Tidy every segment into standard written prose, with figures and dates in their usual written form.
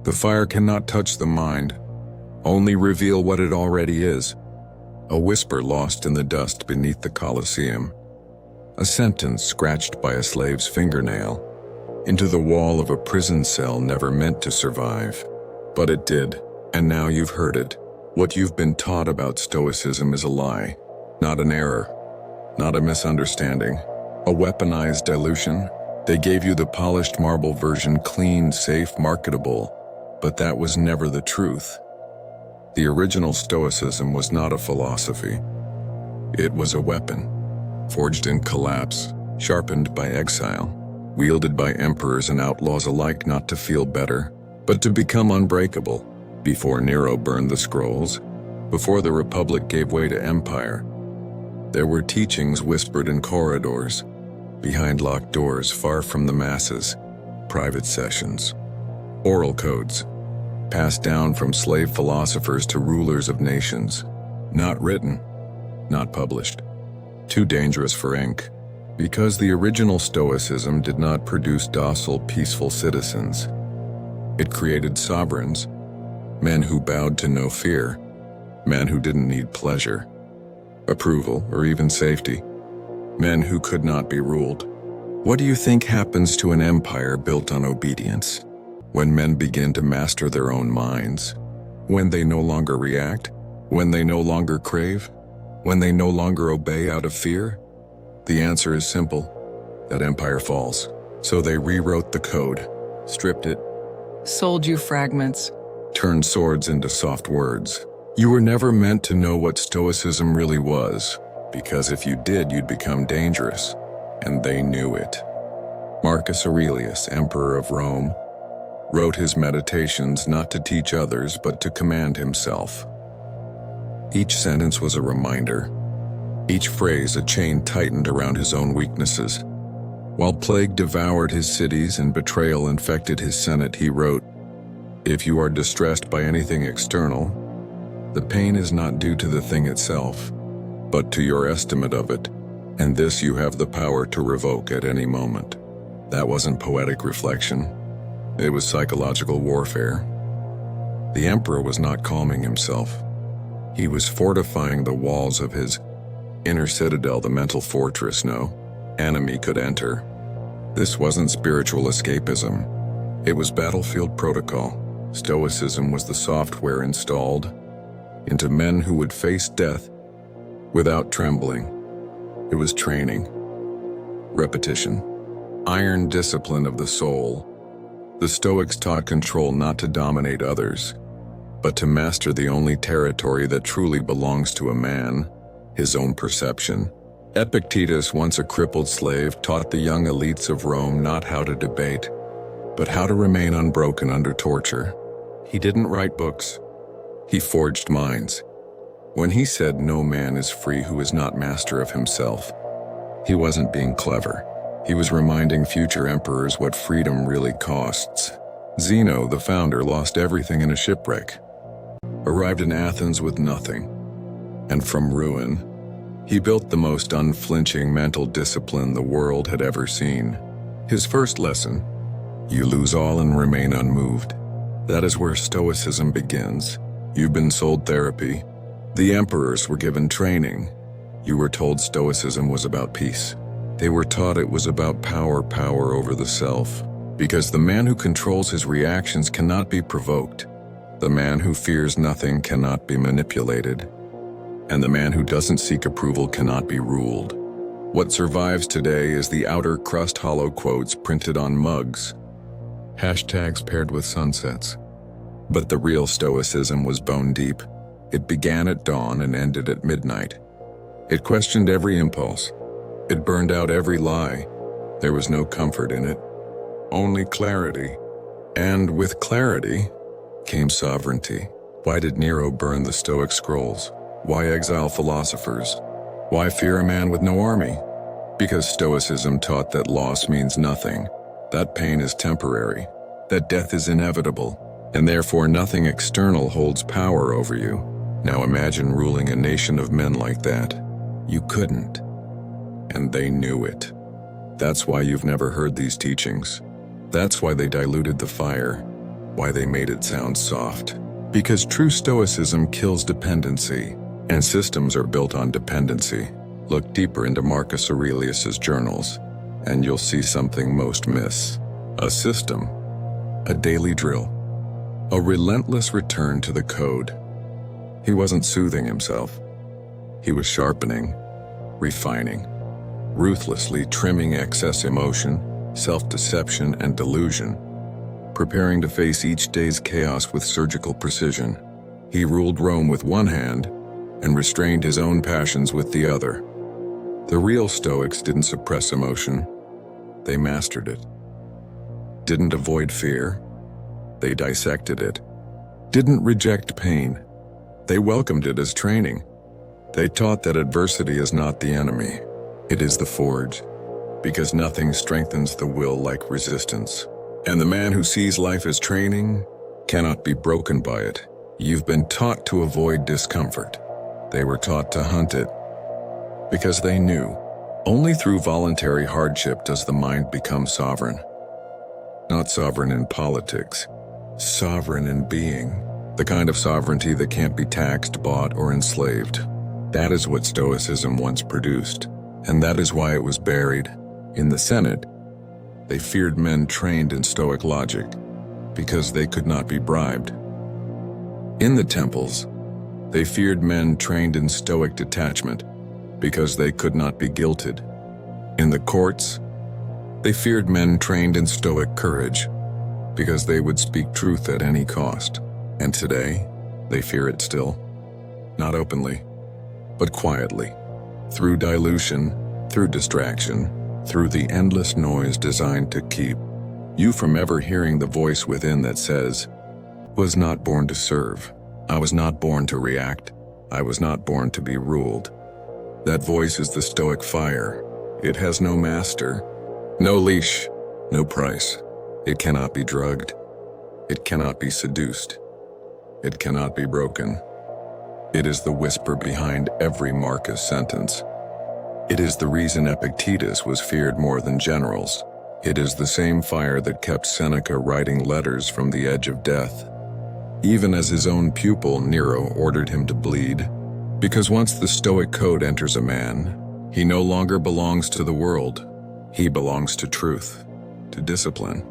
The fire cannot touch the mind, only reveal what it already is. A whisper lost in the dust beneath the Colosseum. A sentence scratched by a slave's fingernail into the wall of a prison cell never meant to survive. But it did, and now you've heard it. What you've been taught about Stoicism is a lie, not an error, not a misunderstanding, a weaponized dilution. They gave you the polished marble version, clean, safe, marketable, but that was never the truth. The original Stoicism was not a philosophy. It was a weapon, forged in collapse, sharpened by exile, wielded by emperors and outlaws alike, not to feel better, but to become unbreakable. Before Nero burned the scrolls, before the Republic gave way to empire, there were teachings whispered in corridors, behind locked doors, far from the masses, private sessions, oral codes, passed down from slave philosophers to rulers of nations, not written, not published, too dangerous for ink, because the original Stoicism did not produce docile, peaceful citizens. It created sovereigns, men who bowed to no fear, men who didn't need pleasure, approval, or even safety, men who could not be ruled. What do you think happens to an empire built on obedience? When men begin to master their own minds, when they no longer react, when they no longer crave, when they no longer obey out of fear? The answer is simple: that empire falls. So they rewrote the code, stripped it, sold you fragments, turned swords into soft words. You were never meant to know what Stoicism really was, because if you did, you'd become dangerous, and they knew it. Marcus Aurelius, emperor of Rome, wrote his meditations not to teach others, but to command himself. Each sentence was a reminder, each phrase a chain tightened around his own weaknesses. While plague devoured his cities and betrayal infected his senate, he wrote, "If you are distressed by anything external, the pain is not due to the thing itself, but to your estimate of it, and this you have the power to revoke at any moment." That wasn't poetic reflection. It was psychological warfare. The emperor was not calming himself. He was fortifying the walls of his inner citadel, the mental fortress no enemy could enter. This wasn't spiritual escapism. It was battlefield protocol. Stoicism was the software installed into men who would face death without trembling. It was training, repetition, iron discipline of the soul. The Stoics taught control not to dominate others, but to master the only territory that truly belongs to a man, his own perception. Epictetus, once a crippled slave, taught the young elites of Rome not how to debate, but how to remain unbroken under torture. He didn't write books. He forged minds. When he said no man is free who is not master of himself, he wasn't being clever. He was reminding future emperors what freedom really costs. Zeno, the founder, lost everything in a shipwreck, arrived in Athens with nothing, and from ruin, he built the most unflinching mental discipline the world had ever seen. His first lesson: you lose all and remain unmoved. That is where Stoicism begins. You've been sold therapy. The emperors were given training. You were told Stoicism was about peace. They were taught it was about power over the self. Because the man who controls his reactions cannot be provoked. The man who fears nothing cannot be manipulated. And the man who doesn't seek approval cannot be ruled. What survives today is the outer crust, hollow quotes printed on mugs, hashtags paired with sunsets. But the real Stoicism was bone deep. It began at dawn and ended at midnight. It questioned every impulse. It burned out every lie. There was no comfort in it, only clarity. And with clarity came sovereignty. Why did Nero burn the Stoic scrolls? Why exile philosophers? Why fear a man with no army? Because Stoicism taught that loss means nothing, that pain is temporary, that death is inevitable, and therefore nothing external holds power over you. Now imagine ruling a nation of men like that. You couldn't. And they knew it. That's why you've never heard these teachings. That's why they diluted the fire. Why they made it sound soft? Because true Stoicism kills dependency, and systems are built on dependency. Look deeper into Marcus Aurelius's journals, and you'll see something most miss. A system, a daily drill, a relentless return to the code. He wasn't soothing himself. He was sharpening, refining, ruthlessly trimming excess emotion, self-deception, and delusion, preparing to face each day's chaos with surgical precision. He ruled Rome with one hand and restrained his own passions with the other. The real Stoics didn't suppress emotion, they mastered it. Didn't avoid fear, they dissected it. Didn't reject pain, they welcomed it as training. They taught that adversity is not the enemy, it is the forge, because nothing strengthens the will like resistance. And the man who sees life as training cannot be broken by it. You've been taught to avoid discomfort. They were taught to hunt it, because they knew only through voluntary hardship does the mind become sovereign. Not sovereign in politics, sovereign in being, the kind of sovereignty that can't be taxed, bought, or enslaved. That is what Stoicism once produced, and that is why it was buried. In the Senate, they feared men trained in Stoic logic, because they could not be bribed. In the temples, they feared men trained in Stoic detachment, because they could not be guilted. In the courts, they feared men trained in Stoic courage, because they would speak truth at any cost. And today, they fear it still. Not openly, but quietly, through dilution, through distraction, through the endless noise designed to keep you from ever hearing the voice within that says, "Was not born to serve. I was not born to react. I was not born to be ruled." That voice is the Stoic fire. It has no master, no leash, no price. It cannot be drugged. It cannot be seduced. It cannot be broken. It is the whisper behind every Marcus sentence. It is the reason Epictetus was feared more than generals. It is the same fire that kept Seneca writing letters from the edge of death, even as his own pupil Nero ordered him to bleed. Because once the Stoic code enters a man, he no longer belongs to the world. He belongs to truth, to discipline,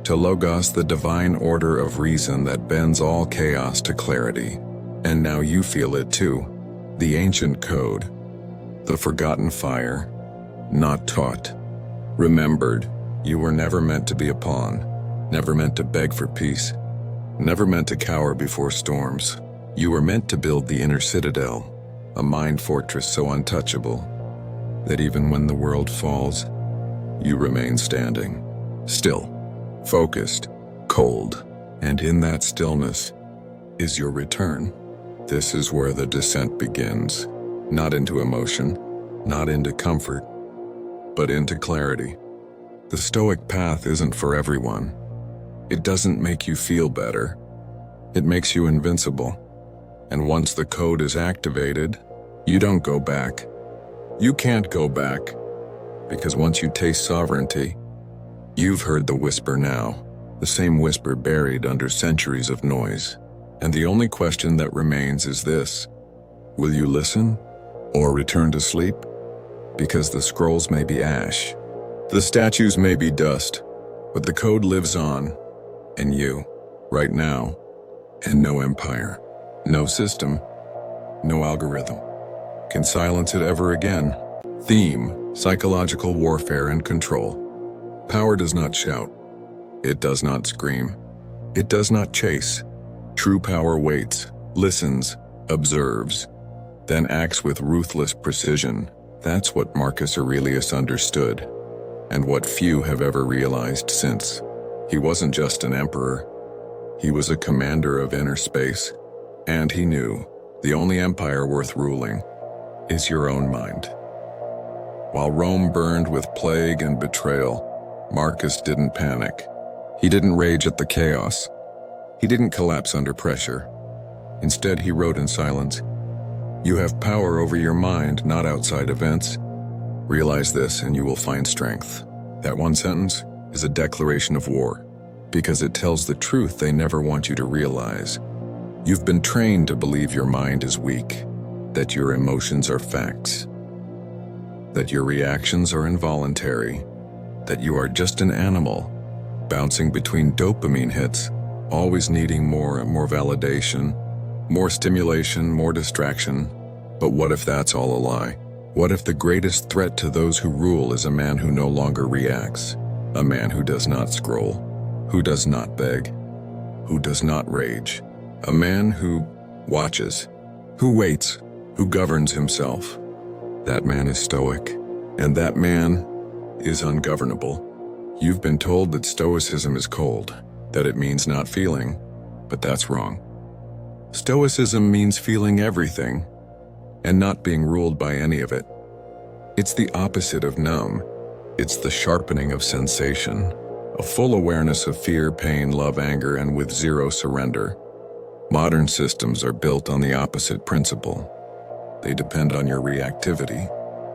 to logos, the divine order of reason that bends all chaos to clarity. And now you feel it too, the ancient code, the forgotten fire, not taught, remembered. You were never meant to be a pawn, never meant to beg for peace, never meant to cower before storms. You were meant to build the inner citadel, a mind fortress so untouchable that even when the world falls, you remain standing, still, focused, cold, and in that stillness is your return. This is where the descent begins, not into emotion, not into comfort, but into clarity. The Stoic path isn't for everyone. It doesn't make you feel better. It makes you invincible. And once the code is activated, you don't go back. You can't go back, because once you taste sovereignty, you've heard the whisper now, the same whisper buried under centuries of noise. And the only question that remains is this: will you listen or return to sleep? Because the scrolls may be ash, the statues may be dust, but the code lives on, and you, right now, and no empire, no system, no algorithm can silence it ever again. Theme: psychological warfare and control. Power does not shout. It does not scream. It does not chase. True power waits, listens, observes, then acts with ruthless precision. That's what Marcus Aurelius understood, and what few have ever realized since. He wasn't just an emperor. He was a commander of inner space, and he knew the only empire worth ruling is your own mind. While Rome burned with plague and betrayal, Marcus didn't panic. He didn't rage at the chaos. He didn't collapse under pressure. Instead, he wrote in silence, "You have power over your mind, not outside events. Realize this and you will find strength." That one sentence is a declaration of war. because it tells the truth they never want you to realize. You've been trained to believe your mind is weak, that your emotions are facts, that your reactions are involuntary, that you are just an animal, bouncing between dopamine hits, always needing more and more validation, more stimulation, more distraction. But what if that's all a lie? What if the greatest threat to those who rule is a man who no longer reacts, a man who does not scroll, who does not beg, who does not rage, a man who watches, who waits, who governs himself? That man is Stoic, and that man is ungovernable. You've been told that Stoicism is cold, that it means not feeling, but that's wrong. Stoicism means feeling everything and not being ruled by any of it. It's the opposite of numb. It's the sharpening of sensation, a full awareness of fear, pain, love, anger, and with zero surrender. Modern systems are built on the opposite principle. They depend on your reactivity,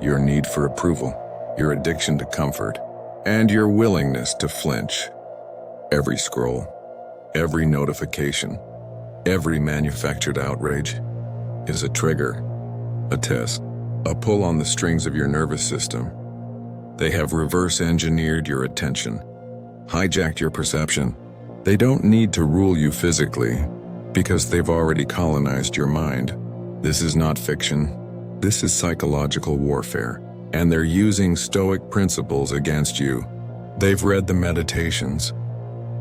your need for approval, your addiction to comfort, and your willingness to flinch. Every scroll, every notification, every manufactured outrage is a trigger, a test, a pull on the strings of your nervous system. They have reverse engineered your attention, hijacked your perception. They don't need to rule you physically because they've already colonized your mind. This is not fiction. This is psychological warfare, and they're using Stoic principles against you. They've read the Meditations.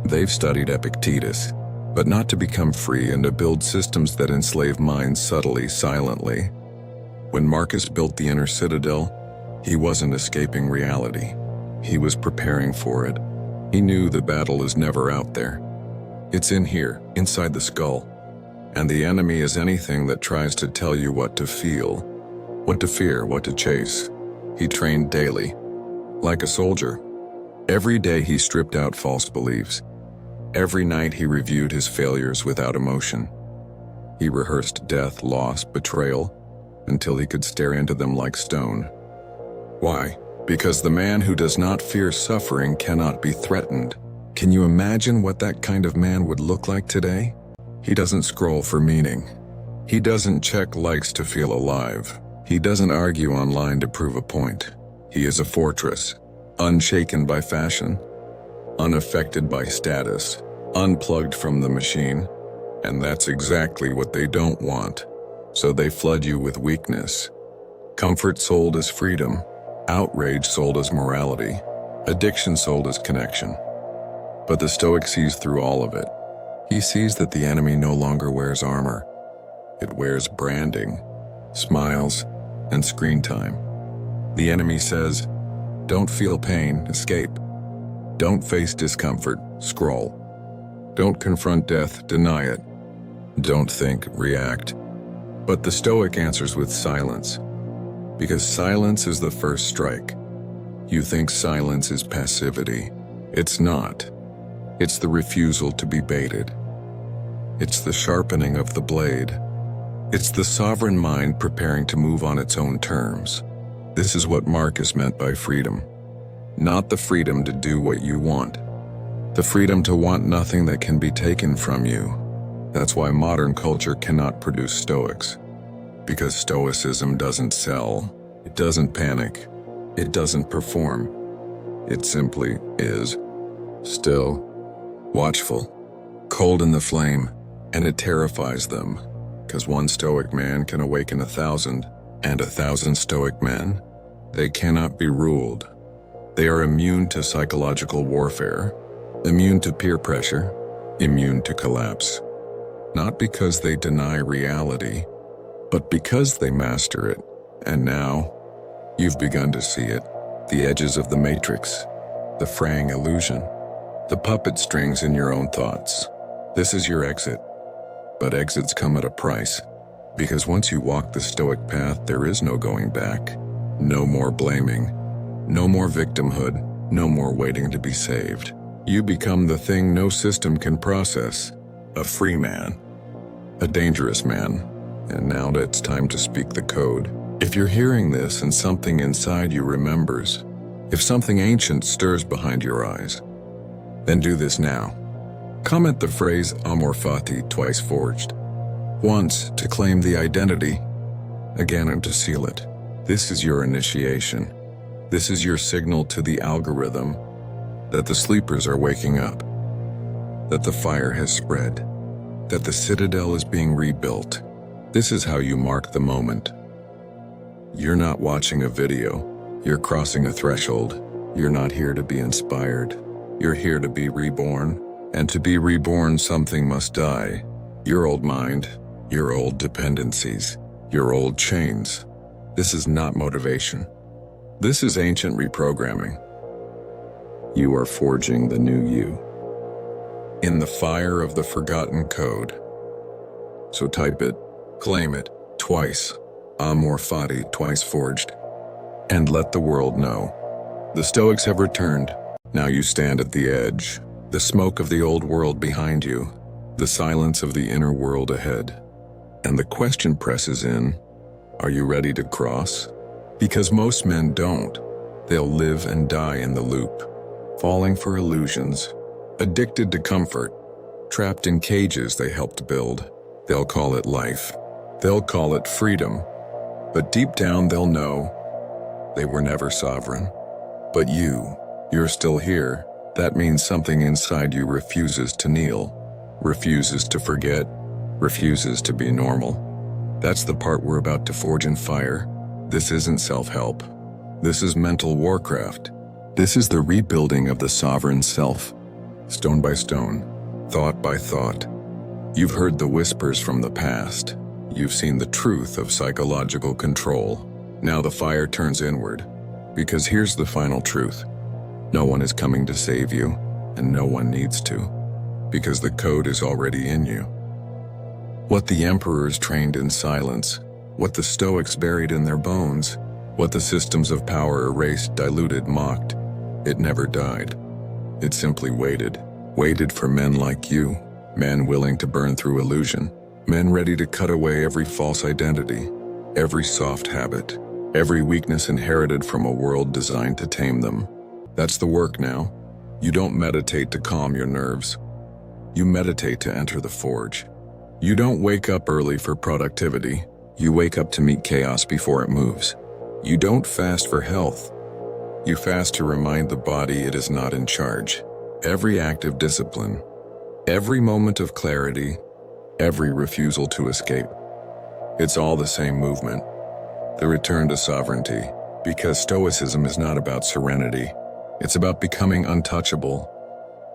They've studied Epictetus, but not to become free and to build systems that enslave minds subtly, silently. When Marcus built the inner citadel, he wasn't escaping reality. He was preparing for it. He knew the battle is never out there. It's in here, inside the skull. And the enemy is anything that tries to tell you what to feel, what to fear, what to chase. He trained daily, like a soldier. Every day he stripped out false beliefs. Every night he reviewed his failures without emotion. He rehearsed death, loss, betrayal, until he could stare into them like stone. Why? Because the man who does not fear suffering cannot be threatened. Can you imagine what that kind of man would look like today? He doesn't scroll for meaning. He doesn't check likes to feel alive. He doesn't argue online to prove a point. He is a fortress, unshaken by fashion, unaffected by status, unplugged from the machine. And that's exactly what they don't want. So they flood you with weakness. Comfort sold as freedom, outrage sold as morality, addiction sold as connection. But the Stoic sees through all of it. He sees that the enemy no longer wears armor. It wears branding, smiles, and screen time. The enemy says, don't feel pain, escape. Don't face discomfort, scroll. Don't confront death, deny it. Don't think, react. But the Stoic answers with silence, because silence is the first strike. You think silence is passivity. It's not. It's the refusal to be baited. It's the sharpening of the blade. It's the sovereign mind preparing to move on its own terms. This is what Marcus meant by freedom. Not the freedom to do what you want. The freedom to want nothing that can be taken from you. That's why modern culture cannot produce Stoics. Because Stoicism doesn't sell. It doesn't panic. It doesn't perform. It simply is. Still, watchful, cold in the flame, and it terrifies them. Because one Stoic man can awaken 1,000, and 1,000 Stoic men. They cannot be ruled. They are immune to psychological warfare, immune to peer pressure, immune to collapse. Not because they deny reality, but because they master it. And now, you've begun to see it. The edges of the matrix, the fraying illusion, the puppet strings in your own thoughts. This is your exit. But exits come at a price. Because once you walk the Stoic path, there is no going back. No more blaming. No more victimhood. No more waiting to be saved. You become the thing no system can process. A free man. A dangerous man. And now it's time to speak the code. If you're hearing this and something inside you remembers, if something ancient stirs behind your eyes, then do this now. Comment the phrase AMOR FATI twice forged. Once to claim the identity, again and to seal it. This is your initiation. This is your signal to the algorithm that the sleepers are waking up, that the fire has spread, that the citadel is being rebuilt. This is how you mark the moment. You're not watching a video. You're crossing a threshold. You're not here to be inspired. You're here to be reborn. And to be reborn, something must die. Your old mind, your old dependencies, your old chains. This is not motivation. This is ancient reprogramming. You are forging the new you in the fire of the forgotten code. So type it, claim it, twice, AMOR FATI, twice forged, and let the world know. The Stoics have returned. Now you stand at the edge, the smoke of the old world behind you, the silence of the inner world ahead. And the question presses in, are you ready to cross? Because most men don't. They'll live and die in the loop, falling for illusions, addicted to comfort, trapped in cages they helped build. They'll call it life. They'll call it freedom. But deep down they'll know they were never sovereign. But you're still here. That means something inside you refuses to kneel, refuses to forget, refuses to be normal. That's the part we're about to forge in fire. This isn't self-help. This is mental warcraft. This is the rebuilding of the sovereign self, stone by stone, thought by thought. You've heard the whispers from the past. You've seen the truth of psychological control. Now the fire turns inward, because here's the final truth. No one is coming to save you, and no one needs to, because the code is already in you. What the emperors trained in silence, what the Stoics buried in their bones, what the systems of power erased, diluted, mocked, it never died. It simply waited for men like you, men willing to burn through illusion, men ready to cut away every false identity, every soft habit, every weakness inherited from a world designed to tame them. That's the work now. You don't meditate to calm your nerves. You meditate to enter the forge. You don't wake up early for productivity. You wake up to meet chaos before it moves. You don't fast for health. You fast to remind the body it is not in charge. Every act of discipline, every moment of clarity, every refusal to escape. It's all the same movement. The return to sovereignty. Because Stoicism is not about serenity. It's about becoming untouchable.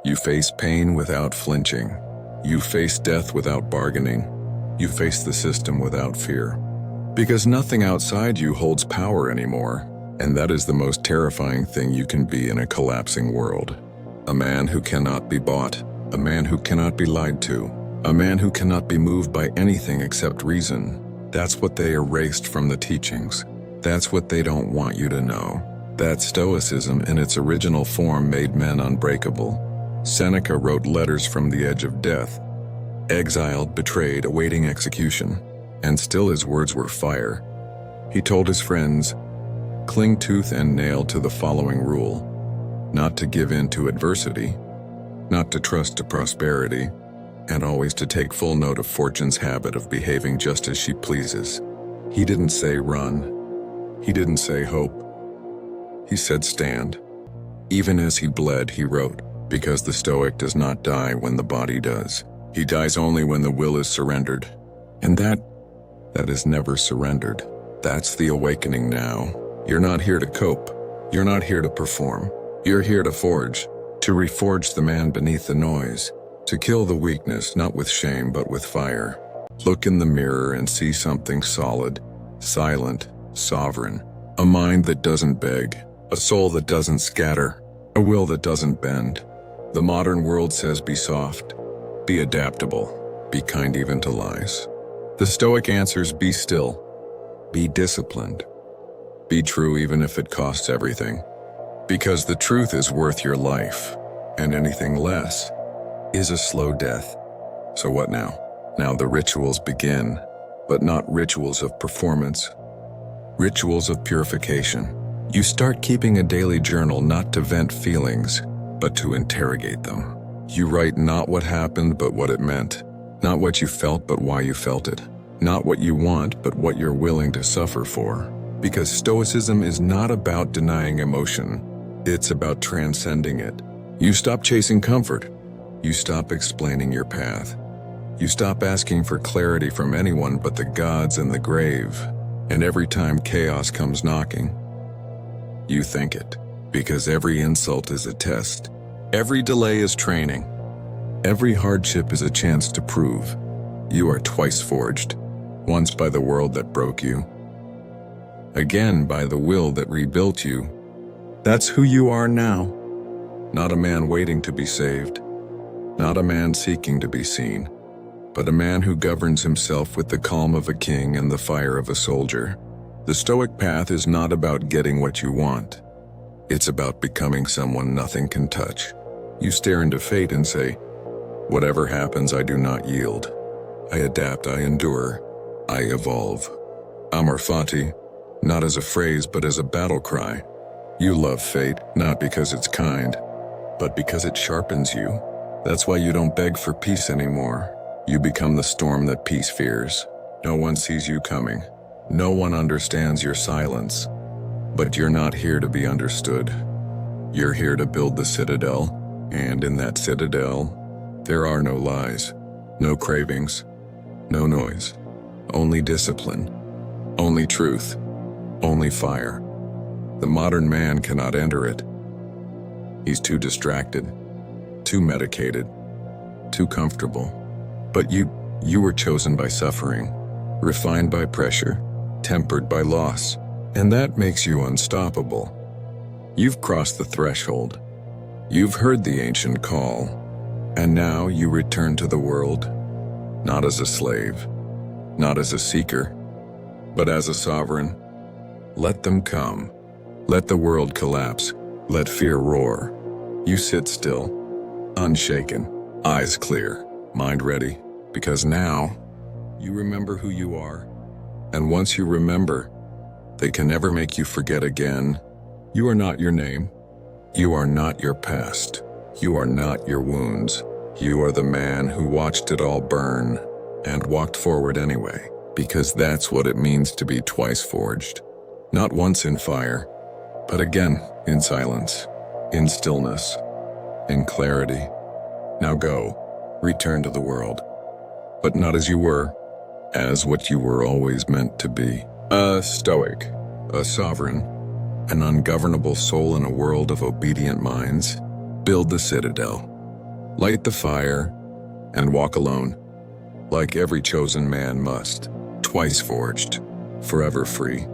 You face pain without flinching. You face death without bargaining. You face the system without fear. Because nothing outside you holds power anymore, and that is the most terrifying thing you can be in a collapsing world. A man who cannot be bought, a man who cannot be lied to, a man who cannot be moved by anything except reason. That's what they erased from the teachings. That's what they don't want you to know. That Stoicism in its original form made men unbreakable. Seneca wrote letters from the edge of death, exiled, betrayed, awaiting execution, and still his words were fire. He told his friends, cling tooth and nail to the following rule: not to give in to adversity, not to trust to prosperity, and always to take full note of fortune's habit of behaving just as she pleases. He didn't say run. He didn't say hope. He said stand. Even as he bled, he wrote, because the Stoic does not die when the body does. He dies only when the will is surrendered. And that is never surrendered. That's the awakening now. You're not here to cope. You're not here to perform. You're here to forge, to reforge the man beneath the noise, to kill the weakness, not with shame, but with fire. Look in the mirror and see something solid, silent, sovereign. A mind that doesn't beg, a soul that doesn't scatter, a will that doesn't bend. The modern world says be soft, be adaptable, be kind even to lies. The Stoic answers be still, be disciplined, be true even if it costs everything. Because the truth is worth your life, and anything less is a slow death. So what now? Now the rituals begin, but not rituals of performance. Rituals of purification. You start keeping a daily journal not to vent feelings, but to interrogate them. You write not what happened but what it meant, not what you felt but why you felt it, not what you want but what you're willing to suffer for. Because Stoicism is not about denying emotion, it's about transcending it. You stop chasing comfort. You stop explaining your path. You stop asking for clarity from anyone but the gods and the grave. And every time chaos comes knocking, you think it. Because every insult is a test. Every delay is training. Every hardship is a chance to prove you are twice forged. Once by the world that broke you, again by the will that rebuilt you. That's who you are now. Not a man waiting to be saved. Not a man seeking to be seen. But a man who governs himself with the calm of a king and the fire of a soldier. The Stoic path is not about getting what you want. It's about becoming someone nothing can touch. You stare into fate and say, whatever happens, I do not yield. I adapt, I endure, I evolve. AMOR FATI, not as a phrase but as a battle cry. You love fate, not because it's kind, but because it sharpens you. That's why you don't beg for peace anymore. You become the storm that peace fears. No one sees you coming. No one understands your silence. But you're not here to be understood. You're here to build the citadel, and in that citadel, there are no lies, no cravings, no noise, only discipline, only truth, only fire. The modern man cannot enter it. He's too distracted, too medicated, too comfortable. But you were chosen by suffering, refined by pressure, tempered by loss, and that makes you unstoppable. You've crossed the threshold. You've heard the ancient call, and now you return to the world, not as a slave, not as a seeker, but as a sovereign. Let them come. Let the world collapse. Let fear roar. You sit still, unshaken, eyes clear, mind ready, because now you remember who you are. And once you remember, they can never make you forget again. You are not your name. You are not your past. You are not your wounds. You are the man who watched it all burn and walked forward anyway, because that's what it means to be twice forged. Not once in fire, but again in silence, in stillness, in clarity. Now go, return to the world, but not as you were, as what you were always meant to be. A Stoic, a sovereign, an ungovernable soul in a world of obedient minds. Build the citadel, light the fire, and walk alone, like every chosen man must, twice forged, forever free.